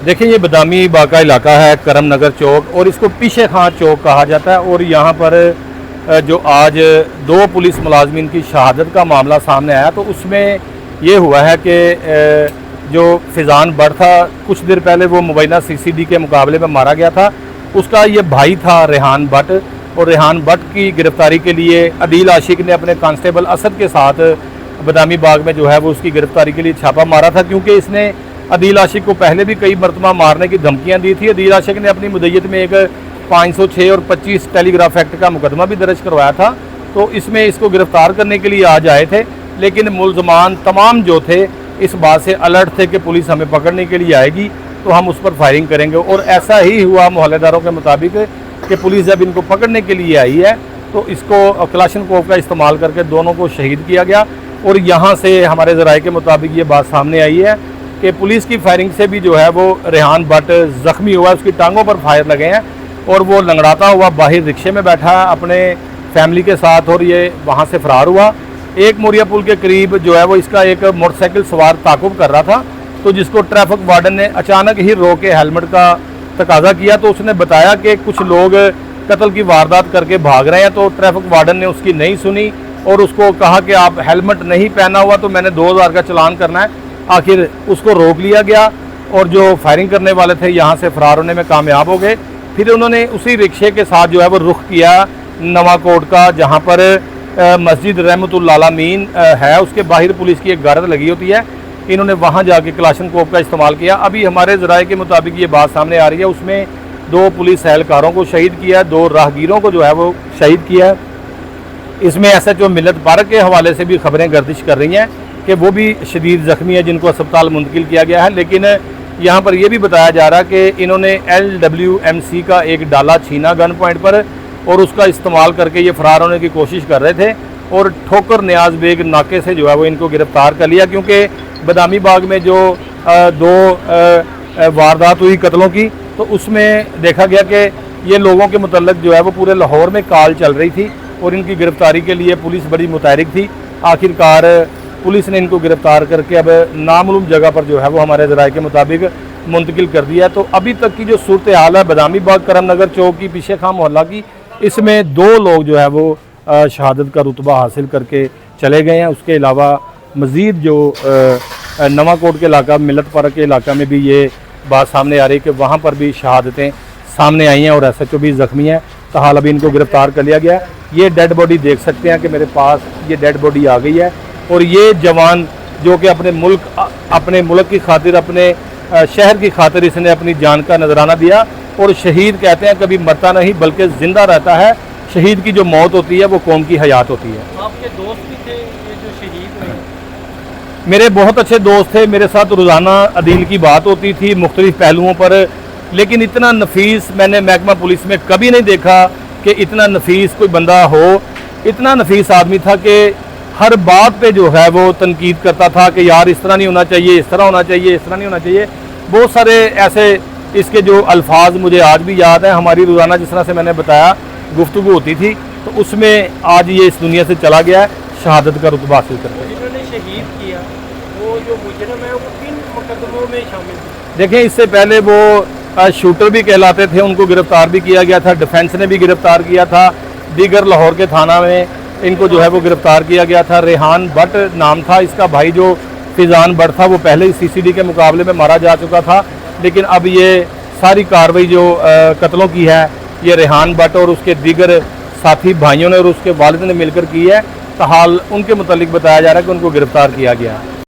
देखिए ये बदामी बाग का इलाका है, करम नगर चौक, और इसको पीछे खां चौक कहा जाता है। और यहाँ पर जो आज 2 पुलिस मुलाजमीन की शहादत का मामला सामने आया, तो उसमें ये हुआ है कि जो फिजान बट था, कुछ देर पहले वो मुबैना CCD के मुकाबले में मारा गया था, उसका ये भाई था रेहान बट। और रेहान बट की गिरफ्तारी के लिए अदील आशिक ने अपने कांस्टेबल असद के साथ बदामी बाग में जो है वो उसकी गिरफ्तारी के लिए छापा मारा था, क्योंकि इसने अदील आशिक को पहले भी कई मरतबा मारने की धमकियां दी थी। अदील आशिक ने अपनी मुद्दत में एक 506 और 25 टेलीग्राफ एक्ट का मुकदमा भी दर्ज करवाया था, तो इसमें इसको गिरफ्तार करने के लिए आज आए थे। लेकिन मुलजमान तमाम जो थे इस बात से अलर्ट थे कि पुलिस हमें पकड़ने के लिए आएगी तो हम उस पर फायरिंग करेंगे, और ऐसा ही हुआ। मोहल्लेदारों के मुताबिक कि पुलिस जब इनको पकड़ने के लिए आई है तो इसको क्लाशनकोव का इस्तेमाल करके दोनों को शहीद किया गया। और यहाँ से हमारे ज़राए के मुताबिक ये बात सामने आई है कि पुलिस की फायरिंग से भी जो है वो रेहान बट ज़ख्मी हुआ है, उसकी टांगों पर फायर लगे हैं और वो लंगड़ाता हुआ बाहर रिक्शे में बैठा है अपने फैमिली के साथ, और ये वहाँ से फ़रार हुआ। एक मोरिया पुल के करीब जो है वो इसका एक मोटरसाइकिल सवार ताक़ुब कर रहा था, तो जिसको ट्रैफिक वार्डन ने अचानक ही रोक के हेलमेट का तकाजा किया, तो उसने बताया कि कुछ लोग कत्ल की वारदात करके भाग रहे हैं। तो ट्रैफिक वार्डन ने उसकी नहीं सुनी और उसको कहा कि आप हेलमेट नहीं पहना हुआ तो मैंने 2000 का चलान करना है। आखिर उसको रोक लिया गया और जो फायरिंग करने वाले थे यहाँ से फ़रार होने में कामयाब हो गए। फिर उन्होंने उसी रिक्शे के साथ जो है वो रुख किया नवाकोट का, जहाँ पर मस्जिद रहमतुल आलमीन है, उसके बाहर पुलिस की एक गारद लगी होती है। इन्होंने वहाँ जाके क्लाशनकोव का इस्तेमाल किया। अभी हमारे ज़राए के मुताबिक ये बात सामने आ रही है, उसमें 2 पुलिस एहलकारों को शहीद किया है, 2 राहगीरों को जो है वो शहीद किया है। इसमें SHO मिल्लत पार्क के हवाले से भी खबरें गर्दिश कर रही हैं कि वो भी शदीद ज़ख्मी है, जिनको अस्पताल मुंतकिल किया गया है। लेकिन यहाँ पर यह भी बताया जा रहा है कि इन्होंने LWMC का एक डाला छीना गन पॉइंट पर और उसका इस्तेमाल करके ये फ़रार होने की कोशिश कर रहे थे, और ठोकर न्याज बेग नाके से जो है वो इनको गिरफ़्तार कर लिया। क्योंकि बदामी बाग में जो 2 वारदात हुई कत्लों की, तो उसमें देखा गया कि ये लोगों के मुतल्लिक़ जो है वो पूरे लाहौर में कॉल चल रही थी और इनकी गिरफ़्तारी के लिए पुलिस बड़ी मुतहरिक थी। आखिरकार पुलिस ने इनको गिरफ़्तार करके अब नामालूम जगह पर जो है वो हमारे ज़राए के मुताबिक मुंतकिल कर दिया। तो अभी तक की जो सूरत हाल है बदामी बाग करम नगर चौक की पीछे खां मोहल्ला की, इसमें 2 लोग जो है वो शहादत का रुतबा हासिल करके चले गए हैं। उसके अलावा मज़ीद जो नवाकोट के इलाका मिल्लत पार्क के इलाका में भी ये बात सामने आ रही है कि वहाँ पर भी शहादतें सामने आई हैं और SHO भी ज़ख्मी हैं। तो हाल अभी इनको गिरफ़्तार कर लिया गया। ये डेड बॉडी देख सकते हैं कि मेरे पास ये डेड बॉडी आ गई है, और ये जवान जो कि अपने मुल्क की खातिर, अपने शहर की खातिर इसने अपनी जान का नजराना दिया। और शहीद कहते हैं कभी मरता नहीं बल्कि ज़िंदा रहता है। शहीद की जो मौत होती है वो कौम की हयात होती है। आपके दोस्त भी थे ये जो शहीद हुए? मेरे बहुत अच्छे दोस्त थे, मेरे साथ रोज़ाना अदील की बात होती थी मुख्तलिफ पहलुओं पर, लेकिन इतना नफीस मैंने महकमा पुलिस में कभी नहीं देखा कि इतना नफीस कोई बंदा हो। इतना नफीस आदमी था कि हर बात पे जो है वो तनकीद करता था कि यार इस तरह नहीं होना चाहिए, इस तरह होना चाहिए, इस तरह नहीं होना चाहिए। बहुत सारे ऐसे इसके जो अल्फाज मुझे आज भी याद है। हमारी रोज़ाना जिस तरह से मैंने बताया गुफ्तगू होती थी, तो उसमें आज ये इस दुनिया से चला गया है शहादत का रुतबा हासिल करके। जिन्होंने शहीद किया वो जो मुजरिम है वो किन मुकदमों में शामिल थे? देखें, इससे पहले वो शूटर भी कहलाते थे, उनको गिरफ़्तार भी किया गया था, डिफेंस ने भी गिरफ़्तार किया था। दीगर लाहौर के थाना में इनको जो है वो गिरफ़्तार किया गया था। रेहान बट नाम था इसका, भाई जो फिजान बट था वो पहले ही CCD के मुकाबले में मारा जा चुका था। लेकिन अब ये सारी कार्रवाई जो कत्लों की है ये रेहान बट और उसके दीगर साथी भाइयों ने और उसके वालिद ने मिलकर की है। तो हाल उनके मुतालिक बताया जा रहा है कि उनको गिरफ़्तार किया गया।